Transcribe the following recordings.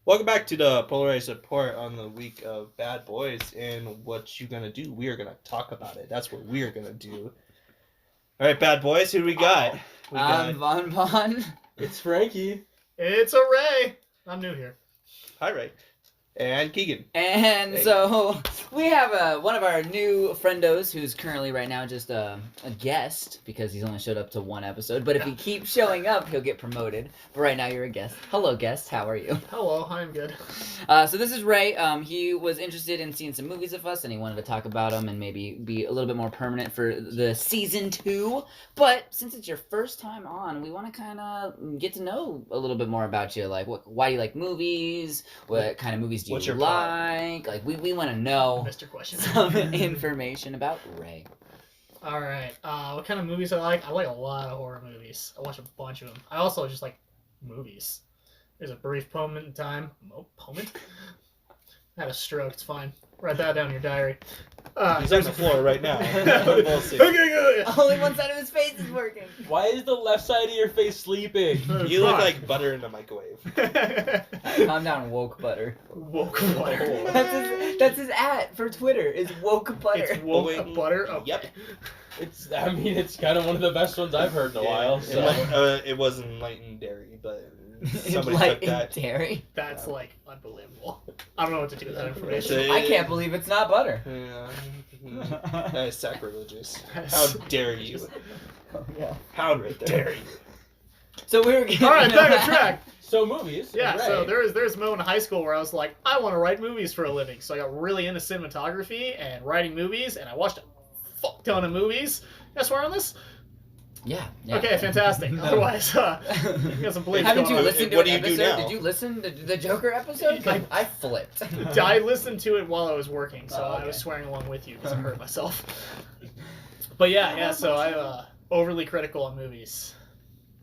Welcome back to the Polarize report on the week of Bad Boys and what you gonna do. We are gonna talk about it. That's what we are gonna do. All right, Bad Boys, who do we got? I'm Vonbon. It's Frankie. It's a Ray. I'm new here. Hi, Ray. And Keegan. And Hey. so we have one of our new friendos who's currently right now just a guest because he's only showed up to one episode. But if he keeps showing up, he'll get promoted. But right now you're a guest. Hello, guest. How are you? Hello, I'm good. So this is Ray. He was interested in seeing some movies with us, and he wanted to talk about them and maybe be a little bit more permanent for the season 2. But since it's your first time on, we want to kind of get to know a little bit more about you. Like, why do you like movies? What kind of movies do What's you your like? Like, we want to know Mr. Question. some information about Ray. All right. What kind of movies I like? I like a lot of horror movies. I watch a bunch of them. I also just like movies. There's a brief moment in time. Moment? I had a stroke. It's fine. Write that down in your diary. He's on the floor right now. We'll see. Okay, good. Only one side of his face is working. Why is the left side of your face sleeping? You look like butter in the microwave. Calm down, woke butter. Woke butter. That's his @ for Twitter. Is woke butter. It's woke butter. Okay. Yep. It's kind of one of the best ones I've heard in a while. So. It was enlightened dairy, but somebody Like took that. dairy. That's like unbelievable. I don't know what to do with that information. I can't believe it's not butter. Yeah. That is sacrilegious. How dare you? Oh, yeah. How dare you? So we were getting All right, back on track. So movies. Yeah, right. so there's a moment in high school where I was like, I want to write movies for a living. So I got really into cinematography and writing movies, and I watched a fuck ton of movies. Can I swear on this? Yeah. Okay, fantastic. Otherwise, you got some bleeps Haven't going you on. listened to What an do you do episode? now? Did you listen to the Joker episode? I flipped. I listened to it while I was working, so Oh, okay. I was swearing along with you because I hurt myself. But yeah, so I'm overly critical on movies.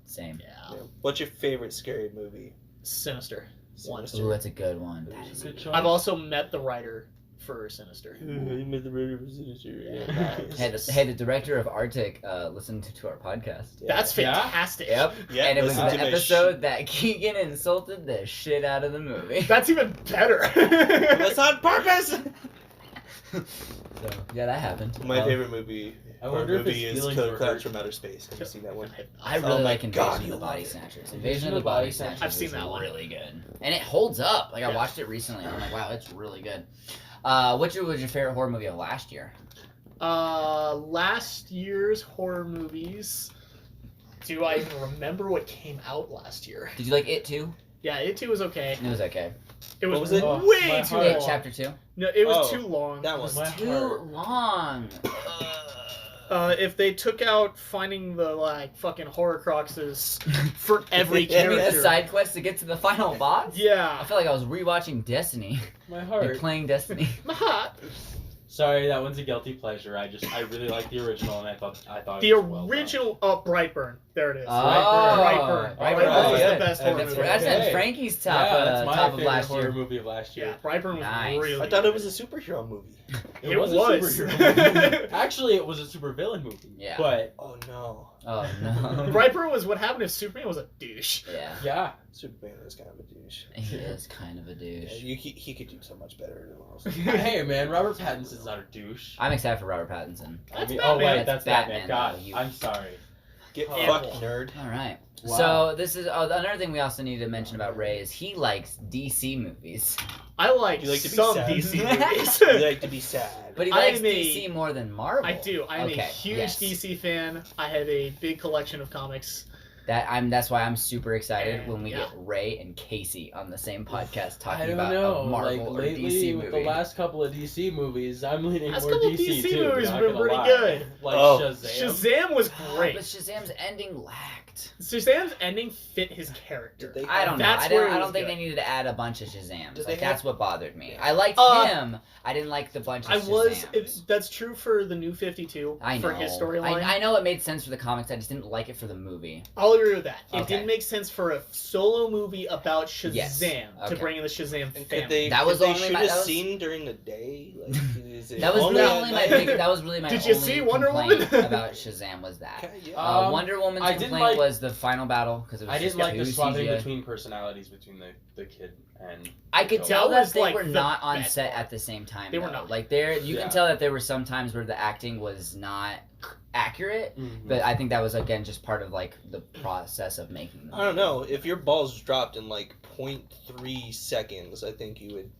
Same. Yeah. What's your favorite scary movie? Sinister. Sinister. Ooh, that's a good one. That is Good a choice. I've also met the writer for Sinister. You made the writer for Sinister. Yeah. Hey, the director of Arctic listened to our podcast. That's Yeah? fantastic. Yep. Yeah, And it was listen the to my episode that Keegan insulted the shit out of the movie. That's even better. That's on purpose. So, yeah, that happened. My favorite movie. I wonder if movie his is feelings Killer were Clowns hurt. from Outer Space. Have you seen that one? I Oh really my like God, Invasion of you the Body love it. Snatchers. Invasion of the Body Snatchers. I've seen is that one. really good, and it holds up. Like I Yeah. watched it recently, and I'm like, wow, it's really good. Which was your favorite horror movie of last year? Last year's horror movies. Do I even remember what came out last year? Did you like It too? Yeah, It Too was okay. It was okay. It was, What was it? Oh, way my too heart. It long. Chapter 2. No, it was Oh, too long. That one. My Too heart. long. If they took out finding the fucking horror croxes for every You mean the character. side quest to get to the final boss? I Yeah. feel like I was rewatching Destiny. My Like heart. playing Destiny. My heart. Sorry, that one's a guilty pleasure. I really like the original, and I thought The it was well done. original Brightburn. There it is. Oh, Brightburn. Brightburn. Brightburn was Yeah. the best horror That's, movie. that's Okay. in Frankie's top, Yeah, that's my top of favorite last horror year. movie of last year. Yeah, Brightburn was Nice. really I thought good. it was a superhero movie. It was. a superhero movie. Actually, it was a supervillain movie. Yeah. But Oh no. Oh no. Brightburn was what happened if Superman was a douche. Yeah. yeah, Superman is kind of a douche. He is kind of a douche. Yeah, he could do so much better than else. hey man, Robert Pattinson's not a douche. I'm excited for Robert Pattinson. That's oh wait, Batman. that's That's Batman. Batman, God, though, you- I'm sorry. Get Oh. fucked, nerd. All right. Wow. So this is another thing we also need to mention about Ray is he likes DC movies, I like You like to be some sad? DC movies. You like to be sad. but he I likes am a- DC more than Marvel. I do. I'm Okay, a huge yes. DC fan. I have a big collection of comics. That's why I'm super excited And, when we yeah. get Ray and Casey on the same podcast I talking don't about know. a Marvel Like or lately, DC with movie. the last couple of DC movies, I'm leaning Last more couple of DC, DC too. movies not have been gonna pretty lie. good. Like Oh. Shazam. Shazam was Oh, great. but Shazam's ending lacked. Shazam's ending fit his character. Did they- I don't know. That's I where don't it was think good. they needed to add a bunch of Shazams. Did Like they that's have- what bothered me. Yeah. I liked him. I didn't like the bunch of Shazams. That's true for the new 52. I know. For his storyline. I know it made sense for the comics. I just didn't like it for the movie. I'll agree with that. It Okay. didn't make sense for a solo movie about Shazam Yes. to Okay. bring in the Shazam And family. could they, That could was they only shoot my- a that was- scene during the day? Like, is it That was only really at only my night? big. That was really my Did you only see Wonder complaint Woman? about Shazam was that. Okay, yeah. Um, Wonder Woman's I didn't complaint like was the final battle because it was I just didn't like the two swapping CGI. between personalities between the kid and. I could That tell was, that they like, were the not on best set part. at the same time. They were though. not. Like you Yeah. can tell that there were some times where the acting was not accurate, Mhm. but I think that was again just part of like the process of making them. I don't know. If your balls dropped in like 0.3 seconds, I think you would.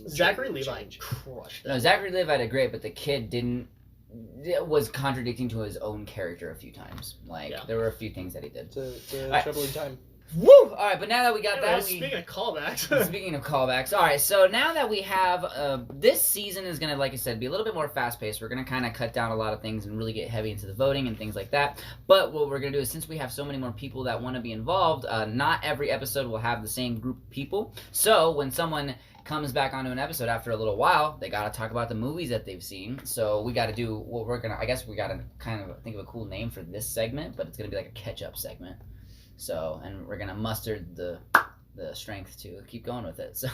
Zachary Levi change. crushed No, that. Zachary Levi did great, but the kid didn't. It was contradicting to his own character a few times. Like Yeah. there were a few things that he did. It's a Alright. troubling time. Woo! All right, but now that we got Anyway, that, speaking of callbacks, Speaking of callbacks, all right. So now that we have this season is gonna, like I said, be a little bit more fast paced. We're gonna kind of cut down a lot of things and really get heavy into the voting and things like that. But what we're gonna do is, since we have so many more people that want to be involved, not every episode will have the same group of people. So when someone comes back onto an episode after a little while, they gotta talk about the movies that they've seen. So we gotta do what we're gonna. I guess we gotta kind of think of a cool name for this segment, but it's gonna be like a catch up segment. So, and we're gonna muster the strength to keep going with it. So,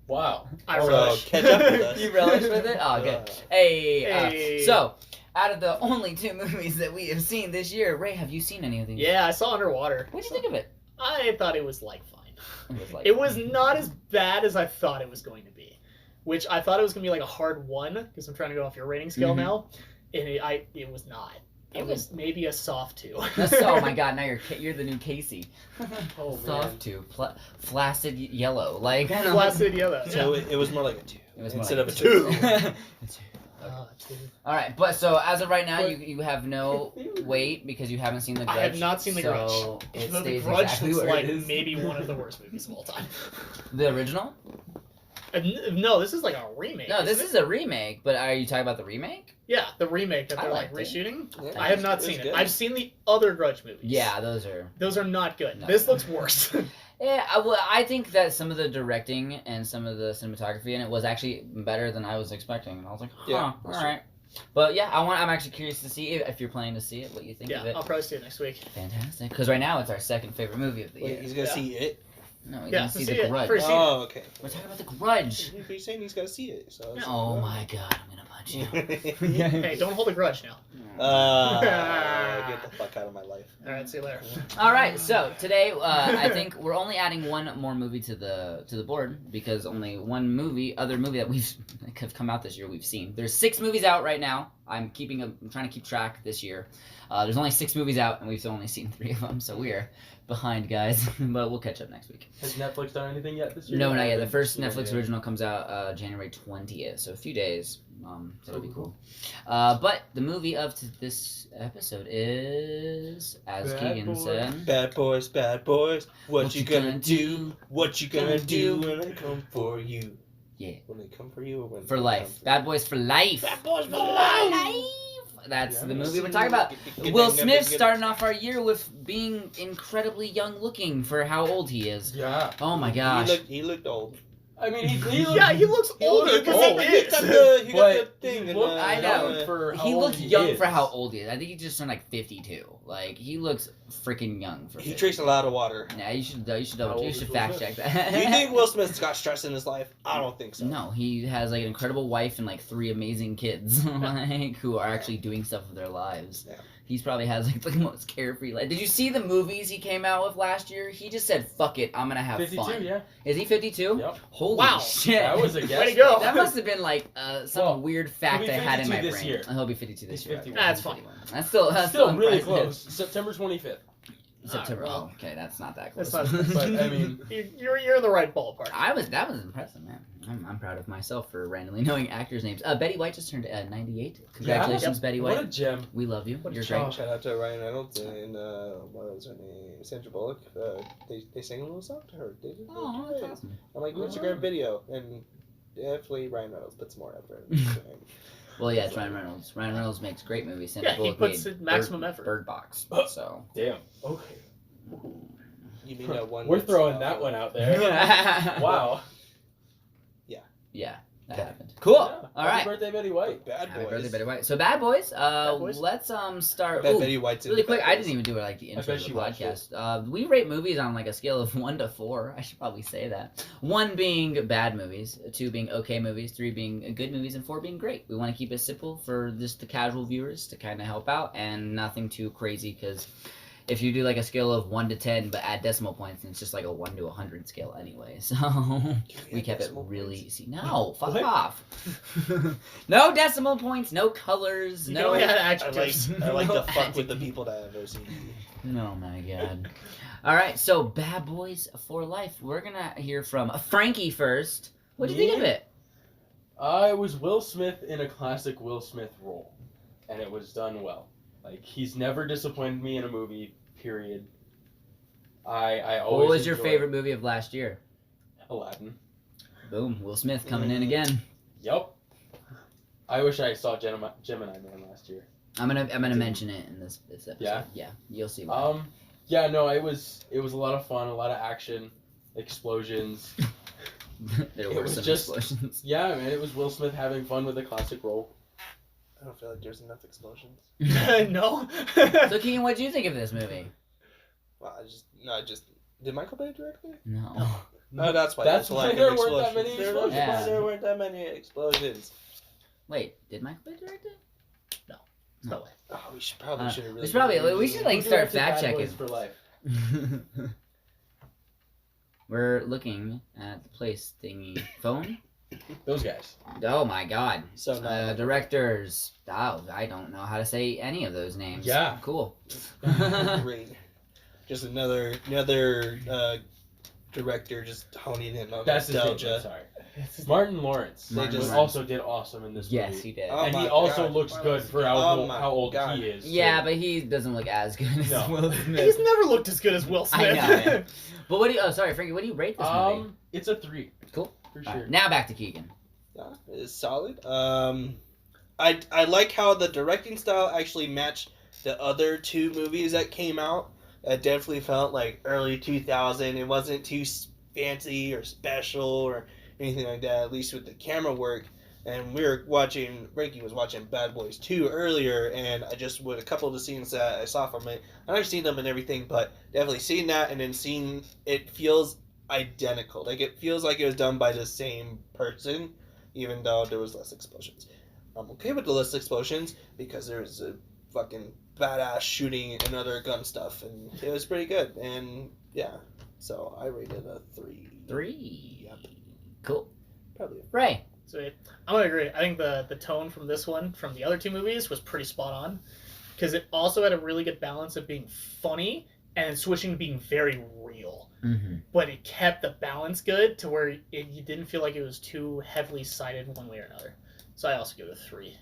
Wow. I So relish. catch up with us. you relish with it? Oh, good. Hey. So, out of the only 2 movies that we have seen this year, Ray, have you seen any of these? Yeah, I saw Underwater. What do you think of it? I thought it was like fine. It was like It was not as bad as I thought it was going to be, which I thought it was going to be like a hard 1 because I'm trying to go off your rating scale Mhm. now, and it was not. It Okay. was maybe a soft 2. oh my god! Now you're the new Casey. Oh, man. Soft 2, flaccid yellow, like Flaccid yellow. So it was more like a 2 It was more instead like of a 2. Two. All right, but so as of right now, you have no weight because you haven't seen The Grudge. I have not seen The Grudge. So it The stays Grudge exactly looks where like it is. maybe one of the worst movies of all time. The original? No, this is like a remake. No, this isn't is a remake. But are you talking about the remake? Yeah, the remake that I they're like liked it. reshooting. Yeah, I have not it was seen it. good. I've seen the other Grudge movies. Yeah, those are. Those are not good. No. This looks worse. Yeah, I think that some of the directing and some of the cinematography in it was actually better than I was expecting. And I was like, huh, Yeah, all that's right. But yeah, I'm actually curious to see if you're planning to see it, what you think Yeah, of it. I'll probably see it next week. Fantastic. Because right now it's our second favorite movie of the Wait, year. he's gonna Yeah. see it. No, he's Yeah, gonna to see see The it Grudge. first. Oh, okay. We're talking about The Grudge. He's saying he's gotta see it. So Oh my god, I'm gonna punch you. Hey, don't hold a grudge now. Get the fuck out of my life. All right, see you later. All right, so today I think we're only adding one more movie to the board because only one other movie that we've have come out this year we've seen. There's 6 movies out right now. I'm trying to keep track this year. There's only 6 movies out and we've only seen 3 of them, so we are behind, guys. But we'll catch up next week. Has Netflix done anything yet this year? No, not yet. The first Yeah, Netflix yeah. original comes out January 20th, so a few days. So it'll be cool. But the movie of this episode is, as Bad Keegan Boys. said, Bad boys. What you gonna do? What you gonna do when I come for you? Yeah. When they come for you or when For they life. come Bad Boys for Life. Bad boys for life. That's Yeah, the I'm movie gonna we're see talking about. Get Will that, Smith get- starting off our year with being incredibly young looking for how old he is. Yeah. Oh my gosh. He looked old. I mean, he Yeah, he looks older looked because old. he He is. got the But thing. he and, looked I know. young for how He old looks young is. for how old he is. I think he just turned like 52. Like he looks freaking young for. He 50. drinks a lot of water. Yeah, you should How double. old You is should Will fact Smith? check that. Do you think Will Smith's got stress in his life? I don't think so. No, he has like an incredible wife and like 3 amazing kids, like who are actually doing stuff with their lives. Yeah. He's probably has like the most carefree life. Did you see the movies he came out with last year? He just said, "Fuck it, I'm gonna have 52, fun." yeah. Is he 52? Yep. Holy Wow. shit! That was a guess. Way to go. That must have been like some Well, weird fact he'll be I had in my 52 this brain. year. He'll be 52 this He's year. 51. That's fine. That's still Still really impressive. close. September 25th. September. Well, Oh, okay, that's not that close. That's not. But, I mean- you're in the right ballpark. That was impressive, man. I'm proud of myself for randomly knowing actors' names. Betty White just turned 98. Congratulations, Yeah. Betty What a White. gem. We love you. What a You're child. great. Shout out to Ryan Reynolds and what was her name? Sandra Bullock. They sang a little song to her. They did Oh, great. that's awesome. I'm like Instagram video and definitely Ryan Reynolds put some more effort. Well, yeah, it's Ryan Reynolds. Ryan Reynolds makes great movies. Sandra Yeah, he Bullock puts made maximum effort. Bird Box. So. Damn. Okay. You mean that one? We're that's, throwing that one out there. Wow. Yeah, that happened. Cool. Yeah. All Happy right. birthday, Betty White. Bad Happy boys. birthday, Betty White. So, Bad Boys. Boys. Let's start. I bet ooh, Betty White's in really the quick, Bad I Boys. didn't even do like the intro bet to she the watched podcast. We rate movies on like a scale of 1 to 4. I should probably say that. 1 being bad movies, 2 being okay movies, 3 being good movies, and 4 being great. We want to keep it simple for just the casual viewers to kind of help out, and nothing too crazy because if you do like a scale of 1 to 10, but add decimal points, and it's just like a 1 to 100 scale anyway. So we kept it really easy. No, fuck What? off. No decimal points, no colors, You can no. only add I like adjectives. I like No to fuck with the adjective. people that have OCD. Oh my god. All right, so Bad Boys for Life. We're gonna hear from Frankie first. What do you think of Me? it? It was Will Smith in a classic Will Smith role, and it was done well. Like, he's never disappointed me in a movie. Period. I always. What was your enjoyed favorite movie of last year? Aladdin. Boom, Will Smith coming in again. Yep. I wish I saw Gemini Man last year. I'm gonna mention it in this episode. Yeah? Yeah, you'll see. Why. Yeah, no, it was a lot of fun, a lot of action, explosions. There it were was some just- explosions. Yeah, man, it was Will Smith having fun with a classic role. I don't feel like there's enough explosions. No. So Keegan, what do you think of this movie? Well, I just did Michael Bay direct it? No. No, that's why. That's there's a why lack of there weren't that many explosions. explosions. Yeah. There weren't that many explosions. Wait, did Michael Bay direct it? No way. Oh, we should probably should have really. we should like Who start directed fact Bad checking. Boys for Life? We're looking at the place thingy phone. Those guys. Oh my god. So Directors. Oh, I don't know how to say any of those names. Yeah. Cool. great. Just another director just honing in on That's his name. I'm nostalgia. sorry. Martin Lawrence. They just- also did awesome in this Yes, movie. he did. Oh And he my also God. looks good for how Oh old, my how old God. he is. Yeah, too. but he doesn't look as good as No. Will He's Smith. never looked as good as Will Smith. I know, yeah. But what do you? Oh, sorry, Frankie. What do you rate this movie? It's a 3. Cool. For All sure. right, now back to Keegan. Yeah, it's solid. I like how the directing style actually matched the other 2 movies that came out. It definitely felt like early 2000. It wasn't too fancy or special or anything like that. At least with the camera work. And Frankie was watching Bad Boys 2 earlier, and I just with a couple of the scenes that I saw from it, I've seen them and everything, but definitely seeing that and then seeing it feels identical. Like it feels like it was done by the same person, even though there was less explosions. I'm okay with the less explosions because there was a fucking badass shooting and other gun stuff, and it was pretty good. And yeah, so I rated a 3. 3. Yep. Cool. Probably. Ray. So I'm gonna agree. I think the tone from this one, from the other 2 movies, was pretty spot on, because it also had a really good balance of being funny and then switching to being very real. Mm-hmm. But it kept the balance good to where you didn't feel like it was too heavily sided one way or another. So I also give it a 3.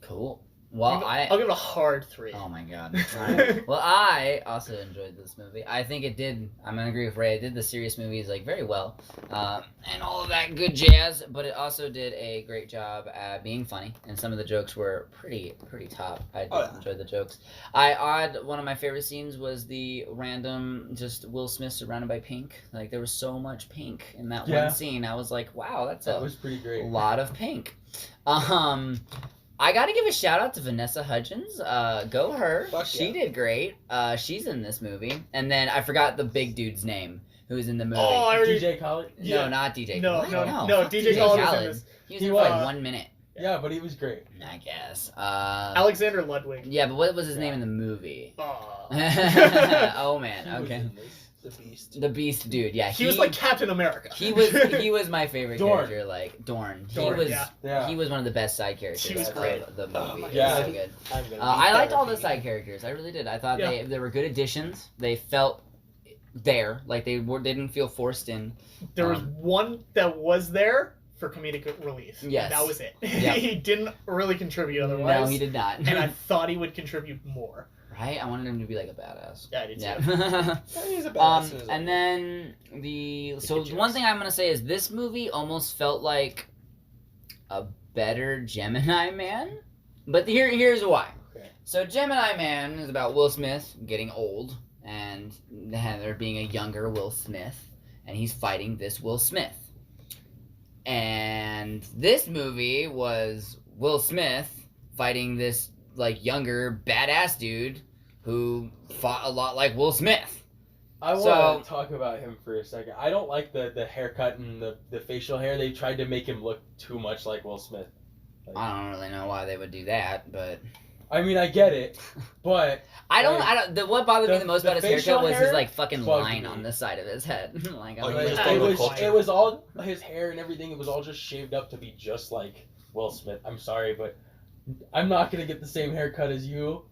Cool. Well, I'll give it a hard 3. Oh my god. Alright. Well, I also enjoyed this movie. I think it did. I'm gonna agree with Ray. It did the serious movies like very well, and all of that good jazz. But it also did a great job at being funny, and some of the jokes were pretty top. I did enjoy the jokes. One of my favorite scenes was the random just Will Smith surrounded by pink. Like there was so much pink in that one scene. I was like, wow, That was pretty great. a lot of pink. I gotta give a shout out to Vanessa Hudgens. Go her. Fuck She yeah. did great. She's in this movie. And then I forgot the big dude's name who's in the movie. Oh, I already. DJ Khaled? No, yeah. not DJ. No, What? no, fuck DJ Khaled was in this. He was He in for like was. 1 minute, Yeah, but he was great. I guess. Alexander Ludwig. Yeah, but what was his name in the movie? Oh. Oh man, He was okay. in this. The Beast. The Beast dude. Yeah, He was like Captain America. he was my favorite Dorn. character. Like Dorn. Dorn, he was. yeah. Yeah. He was one of the best side characters He was of great. the Oh movie. my It was God. so good. I'm gonna I beat liked that all the repeat. side characters. I really did. I thought Yeah. they were good additions. They felt there, like they didn't feel forced in. There was one that was there for comedic relief. Yes. And that was it. Yep. He didn't really contribute otherwise. No, he did not. And I thought he would contribute more. Right? I wanted him to be like a badass. Yeah, I did too. Yeah. Yeah, he's a badass in his And own then one thing I'm gonna say is this movie almost felt like a better Gemini Man. But here's why. Okay. So Gemini Man is about Will Smith getting old and there being a younger Will Smith, and he's fighting this Will Smith. And this movie was Will Smith fighting this like younger badass dude who fought a lot like Will Smith. I want So- to talk about him for a second. I don't like the haircut and the facial hair. They tried to make him look too much like Will Smith. I don't really know why they would do that, but I mean, I get it, but what bothered me the most about his facial haircut was his hair like fucking bugged line me. on the side of his head. Like, Oh, I'm you like, just it don't look was cultured. it was all his hair and everything. It was all just shaved up to be just like Will Smith. I'm sorry, but I'm not gonna get the same haircut as you.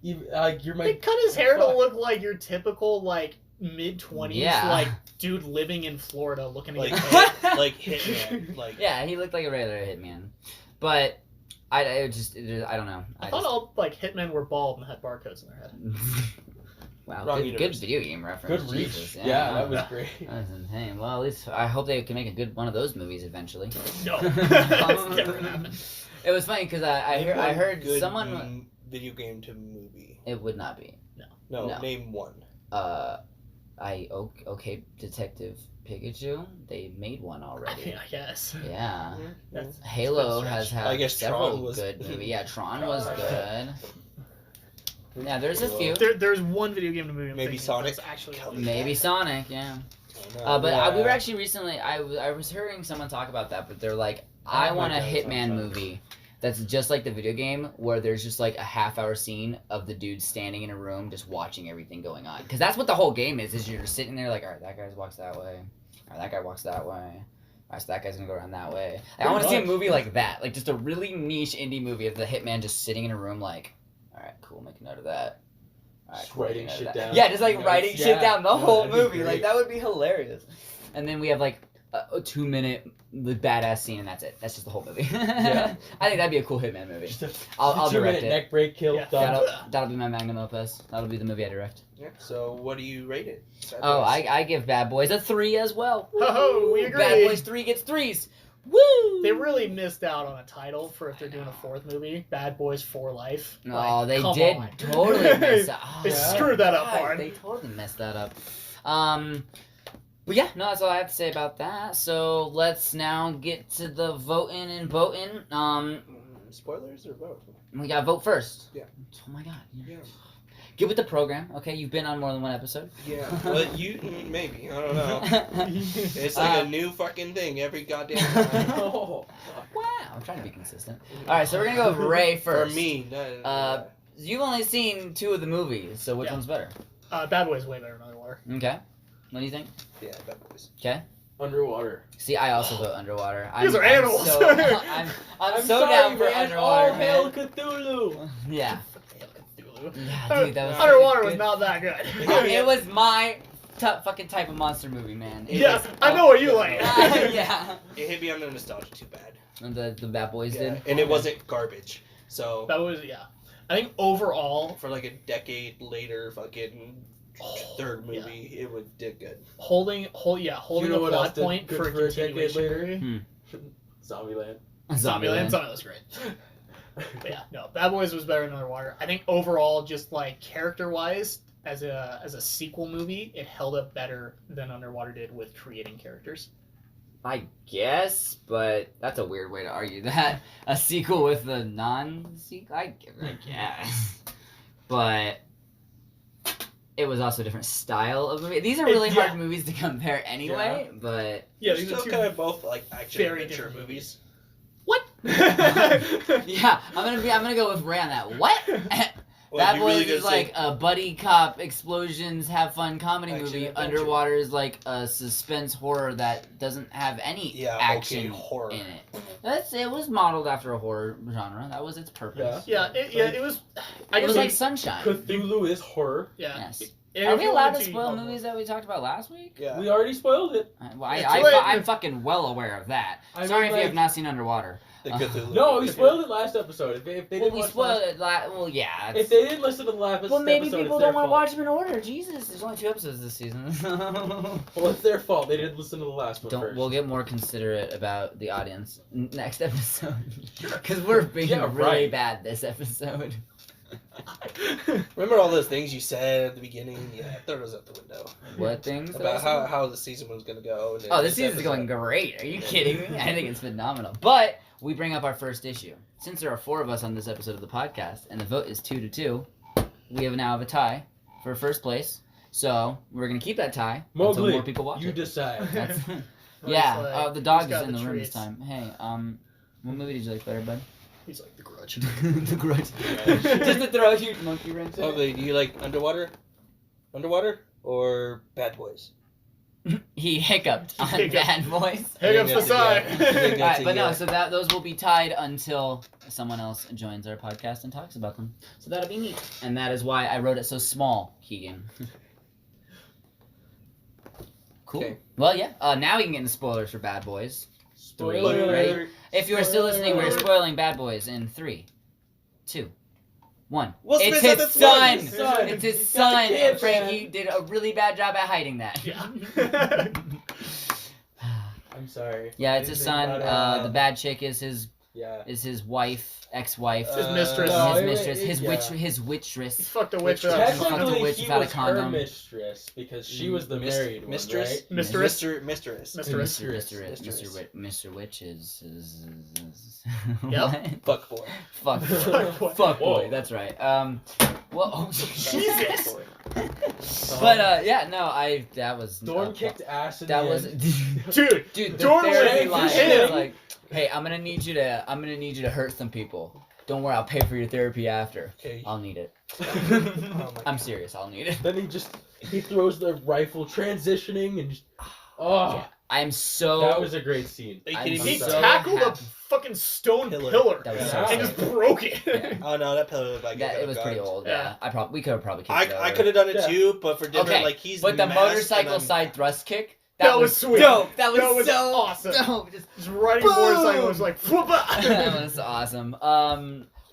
You're my. They cut his hair to Fuck. look like your typical like mid-20s Yeah. like dude living in Florida looking to Like, get paid. like Hitman. Like, yeah, he looked like a regular hitman, but I don't know. I thought all like hitmen were bald and had barcodes in their head. Wow, Wrong good universe. video game reference. Good reach. Jesus, Yeah, that was great. That was insane. Well, at least I hope they can make a good one of those movies eventually. No, that's never gonna happen. It was funny because I heard good someone. video game to movie. It would not be. No, No. name one. Okay, Detective Pikachu. They made one I already. mean, I guess. Yeah. That's Halo that's a has stretch. had I guess several Tron was- good movies. Yeah, Tron was Tron. good. Yeah, there's a few. There's one video game to movie. I'm Maybe thinking Sonic? that's actually Maybe Sonic, yeah. But we were actually recently. I was hearing someone talk about that, but they're like, I Oh my want a God, Hitman sounds movie that's just like the video game, where there's just like a half-hour scene of the dude standing in a room just watching everything going on. Because that's what the whole game is. Is you're just sitting there like, all right, that guy walks that way. All right, that guy walks that way. All right, so that guy's gonna go around that way. Like, I want to see a much. movie like that, like just a really niche indie movie of the Hitman just sitting in a room like, all right, cool, make a note of that. All right, Just cool, writing make a note shit of that. down. Yeah, just like Notes, writing shit yeah. down the No, whole that'd be movie. Like great. that would be hilarious. And then we have like a 2-minute badass scene, and that's it. That's just the whole movie. Yeah. I think that'd be a cool Hitman movie. Just a I'll direct 2-minute it. neck break kill. Yeah. Done. That'll be my magnum opus. That'll be the movie I direct. Yeah. So what do you rate it? Oh, I give Bad Boys a 3 as well. Ho-ho, we agree. Bad Boys 3 gets 3s. Woo! They really missed out on a title for if they're doing a fourth movie. Bad Boys for Life. No, Like, they come did on. totally miss out. They screwed that up hard. They totally messed that up. But yeah, no, that's all I have to say about that. So let's now get to the voting and voting. Spoilers or vote? We gotta vote first. Yeah. Oh my god. Yeah. Get with the program, okay? You've been on more than one episode. Yeah. Well, maybe. I don't know. It's like a new fucking thing every goddamn time. Oh. Wow, I'm trying to be consistent. All right, so we're gonna go with Ray first. For me. You've only seen 2 of the movies, so which Yeah. one's better? Bad Boys way better than Underwater. Okay. What do you think? Yeah, Bad Boys. Okay. Underwater. See, I also vote Underwater. You guys are animals. I'm so sorry, down for man. Underwater, All hail man. Cthulhu. Yeah. Cthulhu. Yeah, dude, that was Underwater fucking was good. not that good. It was my fucking type of monster movie, man. It Yeah, was- I know what you like. yeah. It hit me on the nostalgia too bad. And the Bad Boys Yeah. did. And it wasn't garbage. So That was I think overall for like a decade later, fucking third movie, it would did good. holding You a know what else plot did point good for a for a decade continuation later? movie. Zombieland. Zombieland was great. But yeah, no, Bad Boys was better than Underwater. I think overall, just like character wise, as a sequel movie, it held up better than Underwater did with creating characters. I guess, but that's a weird way to argue that. A sequel with the non-sequel? I guess. But it was also a different style of movie. These are really Yeah. hard movies to compare anyway, but... Yeah, They're these are still two kind of both like action very adventure different movies. What? Yeah, I'm gonna go with Ray on that. What? Well, Bad you really Boys is gonna say- like a buddy cop explosions have fun comedy Action movie. adventure. Underwater is like a suspense horror that doesn't have any Yeah, action okay, horror. in it. It was modeled after a horror genre. That was its purpose. Yeah, it was. I It guess was like Sunshine. Cthulhu is horror. yeah. Yes. If Are we you allowed wanted to see spoil more- movies that we talked about last week? Yeah. We already spoiled it. It's too late. I'm fucking well aware of that. I Sorry mean, if you like- have not seen Underwater. The Cthulhu. No, we spoiled it last episode. If they Well, didn't we watch spoiled last, it. Well, yeah. if they didn't listen to the last Well, maybe episode, people it's their don't want to fault. watch them in order. Jesus, there's only 2 episodes this season. Well, it's their fault. They didn't listen to the last one first. We'll get more considerate about the audience next episode because we're being Yeah, really right. bad this episode. Remember all those things you said at the beginning? Yeah, throw those out the window. What things? About how the season was gonna go. And Oh, this season's going great. Are you kidding me? I think it's phenomenal. But we bring up our first issue. Since there are 4 of us on this episode of the podcast, and the vote is 2-2, we now have a tie for first place. So we're gonna keep that tie until Mowgli, more people watch you it. decide. That's, It's yeah. like, The dog who's is got in the room this treats? time. Hey, what movie did you like better, bud? He's like, The Grudge. The Grudge. Just to throw a huge monkey wrench in Oh, it. do you like Underwater or Bad Boys? He hiccuped on Hiccuped. Bad Boys. Hiccups that's aside. a yeah. I think that's Alright, a but no, yeah. so those will be tied until someone else joins our podcast and talks about them. So that'll be neat. And that is why I wrote it so small, Keegan. Cool. Okay. Well, yeah. Now we can get into spoilers for Bad Boys. Spoiler Ready? alert. If you are still listening, we're Spoiler. spoiling Bad Boys in 3, 2, 1. Will It's Smith his at the son! twins. Son. It's his He's got son! the kid, And Frankie man. did a really bad job at hiding that. Yeah. I'm sorry. Yeah, it's his Didn't son. think about it. The bad chick is his Yeah. ex-wife. His mistress. No, his it- mistress, it- his yeah. witch, his He witchress. fucked a witch Witch. up. Fucked a Technically, witch he without a was her condom. mistress because she was the married one, mistress? right? Mistress. Mistress. Mistress. Mr. Witch is Yep. what? Fuck boy. Fuck Fuck boy. Fuck boy, Whoa. that's right. Well, oh, Jesus. Boy. but yeah, no, that was Dorn kicked ass in that the was end. Dude, dude. The Dorn therapy went line for was him. like, hey, I'm gonna need you to hurt some people. Don't worry, I'll pay for your therapy after. Okay. I'll need it. Oh my I'm serious, I'll need it. Then he throws the rifle transitioning and just oh, I'm so that was a great scene. Are you I'm kidding he me? so tackled happy. a fucking stone Pillar. pillar, That was so and sick. just broke it. Yeah. Oh no, that pillar looked like It was pretty old. Yeah, Yeah. we could have probably kicked it I over. could have done it Yeah. too, but for different, Okay, like he's. But the masked and motorcycle I'm- side thrust kick, That was sweet. dope. That was, That was so awesome. dope. Just Just riding a motorcycle was like, that was awesome.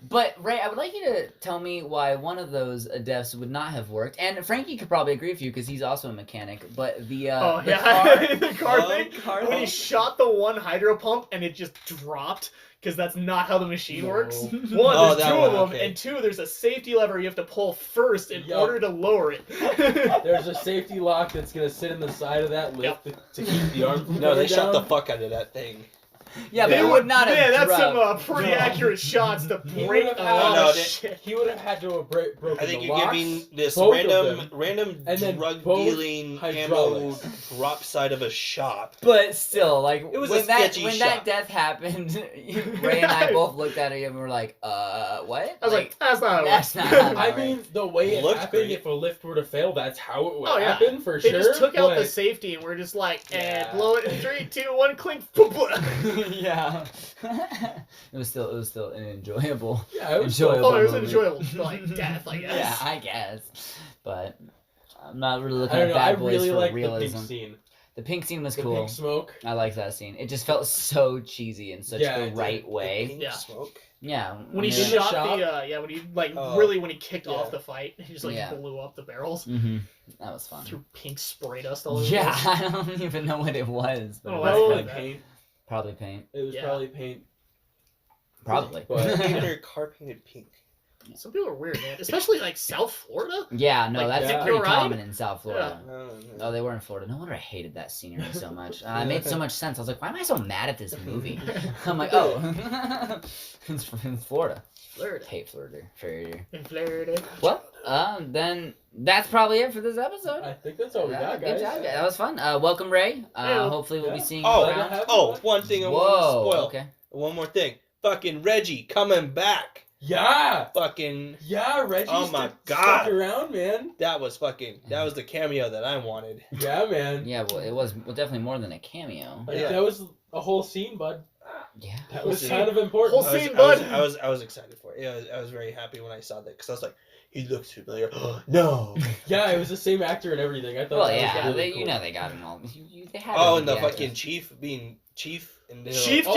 But Ray, I would like you to tell me why one of those deaths would not have worked. And Frankie could probably agree with you because he's also a mechanic. But the oh the yeah, car, the car Oh, thing. car When he thing- shot the one hydro pump and it just dropped because that's not how the machine No. works. One, Oh, there's that two one, of them, okay. and two, there's a safety lever you have to pull first in Yup. order to lower it. There's a safety lock that's gonna sit in the side of that lift to keep the arm from No, they coming shot the down. fuck out of that thing. yeah, but They it would not have Man, that's some dropped. pretty No. accurate shots to He break would've a had- lot Oh, no, of they- shit. He would have had to have broken I think the you're locks. giving this both of them. random And then drug both dealing ammo hydraulics. drop side of a shop. But still, like It was a when that sketchy when shot. that death happened, Ray and I both looked at it and were like, what? I was like, that's not how it that's works. not how it I works. mean, the way it Looked happened, great. if a lift were to fail, that's how it would Oh, yeah. happen for They sure. just took out the but- safety and we're just like, Yeah. blow it in 3, 2, 1, clink, boop, boop. yeah. it was still an enjoyable. Yeah, it was Enjoyable. Oh, it was movie. enjoyable, like death, I guess. Yeah, I guess. But I'm not really looking I don't at know. I Bad Boys really for like realism. the pink scene. The pink scene was The cool. pink smoke. I like that scene. It just felt so cheesy in such Yeah, the it did. right The way. pink Yeah. smoke. Yeah. When he In the shot shop? when he like Oh. really when he kicked Yeah. off the fight, he just like Yeah. blew up the barrels, Mm-hmm. That was fun. threw pink spray dust all over. Yeah, the place. I don't even know what it was, but Oh, it that's was Probably good. paint. probably paint. It was Yeah. probably paint. Probably. But- Painted her car painted pink. Some people are weird, man. Especially like South Florida. Yeah, no, Like, that's yeah. pretty Right? common in South Florida. No. Oh, they were in Florida. No wonder I hated that scenery so much. It made so much sense. I was like, why am I so mad at this movie? I'm like, oh, it's from Florida. Florida. Hate Florida. Florida. In Florida. Well, then that's probably it for this episode. I think that's all we got, Good guys. job. That was fun. Welcome, Ray. Yeah. Hopefully we'll be Yeah. seeing Oh, you around. one thing I want Whoa. to spoil. Okay. One more thing. Fucking Reggie coming back. Yeah. Fucking. Yeah, Reggie Oh my stuck God. around, man. That was the cameo that I wanted. Yeah, man. Yeah, well, it was definitely more than a cameo. Like, Yeah. That was a whole scene, bud. Yeah. That Whole was scene. kind of important. Whole I was, scene, I was, bud. I was excited for it. Yeah, I was very happy when I saw that because I was like, he looks familiar. No. Yeah, it was the same actor and everything. I thought Well, that was yeah, really they, cool. you know they got him all. They had Oh, him and the actors. fucking chief being chief and Chief Oh,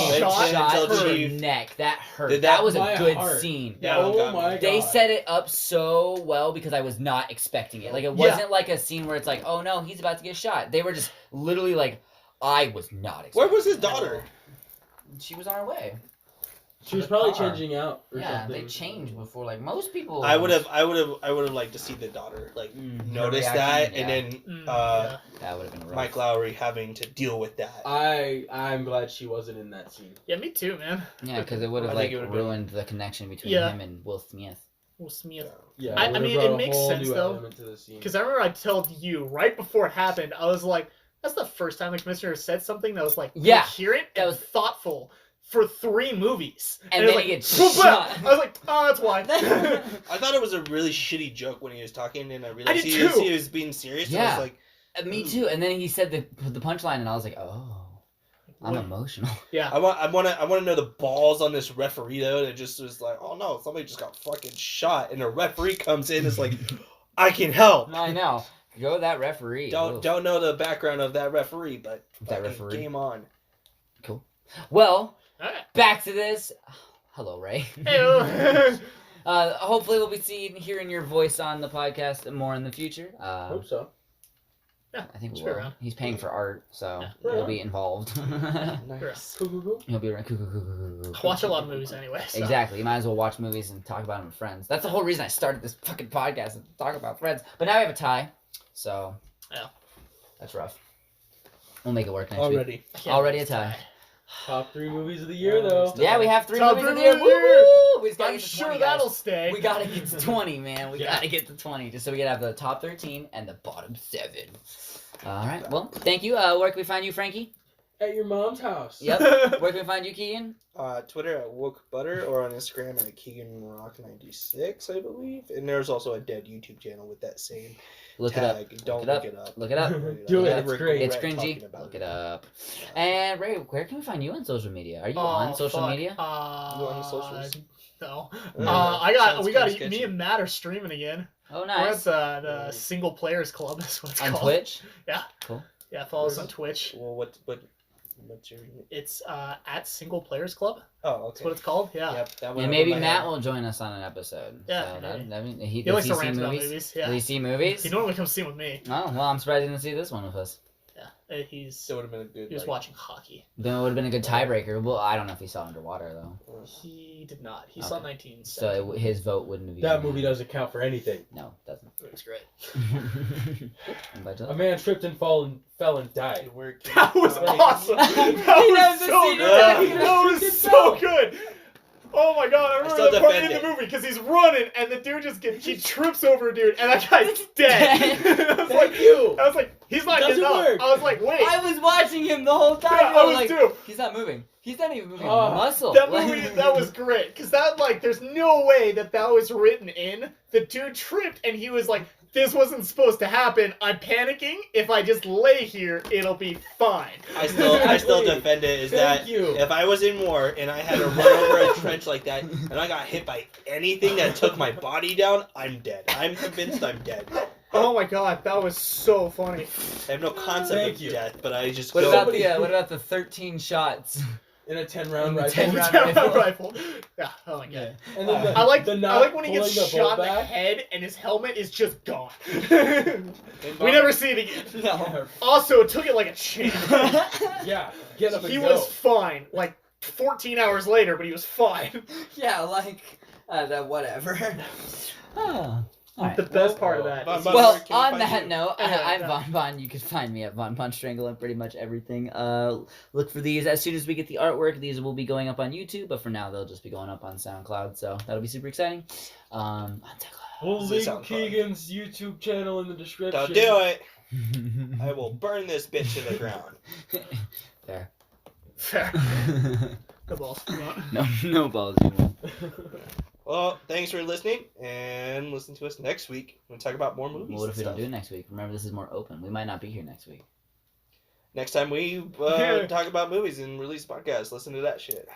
getting shot shot. shot until her Chief- neck. That hurt. Did That that- was a my good heart. scene. That one Oh got me. my god. They set it up so well because I was not expecting it. Like it wasn't like a scene where it's like, oh no, he's about to get shot. They were just literally like, I was not expecting. Where was his it. daughter? She was on her way. She was The probably car. changing out or Yeah, something. they changed before. Like most people. I would have liked to see the daughter like Mm, her notice reaction, that, yeah. and then Yeah. That would have been rough. Mike Lowry having to deal with that. I'm glad she wasn't in that scene. Yeah, me too, man. Yeah, because it would have I like think it would've been- ruined the connection between Yeah. him and Will Smith. Will Smith. Yeah, I it would've mean, brought it a makes whole sense, new though, element to the scene. Because I remember I told you right before it happened, I was like, that's the first time the commissioner said something that was like Yeah. coherent That and was- thoughtful for 3 movies. And it was then he gets boom, shot. bam. I was like, oh, that's why. I thought it was a really shitty joke when he was talking, and I realized did he too. was being serious. Yeah. And I was like, Me too. And then he said the punchline, and I was like, oh, I'm What? emotional. Yeah. I want to know the balls on this referee though. That just was like, oh no, somebody just got fucking shot, and the referee comes in. It's like, I can help. I know. Go that referee. Oof. Don't know the background of that referee, but That fucking referee. game on. Well, Alright. back to this. Hello, Ray. Hey-o. Hopefully we'll be hearing your voice on the podcast more in the future. Hope so. I think we Sure, will. around. He's paying for art, so Yeah. he'll be involved. Nice. Cool. He'll be right. I watch a lot of movies anyway. So. Exactly. You might as well watch movies and talk about them with friends. That's the whole reason I started this fucking podcast, to talk about friends. But now we have a tie, so Yeah. that's rough. We'll make it work next week. Already. I can't Already wait a tie. Top 3 movies of the year, though. Yeah, we have 3 Top movies of the 3 year. movies of the Woo! We just gotta I'm get to sure 20, that'll guys. stay. We gotta get to 20, man. We Yeah. gotta get to 20, just so we can have the top 13 and the bottom 7. All right. Well, thank you. Where can we find you, Frankie? At your mom's house. Yep. Where can we find you, Keegan? Twitter at wokebutter or on Instagram at KeeganRock96, I believe. And there's also a dead YouTube channel with that same Look it up. tag. Don't Look look it up. Look it up. Do it. Yeah, It's great. It's Regret cringy. talking about Look it up. And Ray, where can we find you on social media? Are you Oh, on social fuck. media? You on the socials? No. Sounds We got kinda sketchy. me and Matt are streaming again. Oh, We're nice. at the Single Players Club. That's what it's On called. Twitch? Yeah, follow us Where on is it? Twitch. Well, what's your... It's at Single Players Club. Oh, okay. That's what it's called. Yeah. Yep, that one And over maybe my Matt head. will join us on an episode. Yeah, So maybe. that, he He does likes he to see rant about movies? movies. Does Yeah. he see movies? He normally comes see with me. Oh, well, I'm surprised he didn't see this one with us. Yeah. He's That would have been a good... he was like, watching hockey. Then it would have been a good tiebreaker. Well, I don't know if he saw Underwater, though. He did not. He saw Okay. 19. So his vote wouldn't have That even movie doesn't count for anything. No, it doesn't. It was great. But, A man tripped and fell and died. That was awesome. That He was knows the so scene. good. That was so good. Oh my god, I still remember the part in defend the it. movie because he's running and the dude just he trips over a dude and that guy's dead. I was like, you. I was like, he's not Doesn't getting up. work. I was like, wait. I was watching him the whole time. Yeah, I was like, too. he's not moving. He's not even moving a Oh, muscle. That movie, that was great. Because that, like, there's no way that was written in. The dude tripped and he was like, this wasn't supposed to happen. I'm panicking. If I just lay here, it'll be fine. I still Exactly. defend it is Thank that you. if I was in war and I had to run over a trench like that and I got hit by anything that took my body down, I'm dead. I'm convinced I'm dead. Oh my god, that was so funny. I have no concept Thank of you. death, but I just What go. about the 13 shots? In a 10-round In the rifle. 10-round Rifle. Yeah, oh my god. And then I like the when he gets pulling the shot in bolt the back. head and his helmet is just gone. We never see it again. No. Also, took it like a champ. Yeah, get up and He go. was fine. Like 14 hours later, but he was fine. Yeah, like, whatever. Oh. All right. The best part of that. Bon is- Bon, Well, where can we on find that you? note, Yeah, I'm yeah. Vonbon. You can find me at Vonbon Strangle on pretty much everything. Look for these as soon as we get the artwork. These will be going up on YouTube, but for now they'll just be going up on SoundCloud. So that'll be super exciting. On SoundCloud. We'll Does it link sound fun? Keegan's YouTube channel in the description. Don't do it. I will burn this bitch to the ground. There. Fair. The balls. No balls. You won't. Well, thanks for listening, and listen to us next week. We'll talk about more movies. Well, what if and we don't stuff. do it next week? Remember, this is more open. We might not be here next week. Next time we talk about movies and release podcasts, listen to that shit.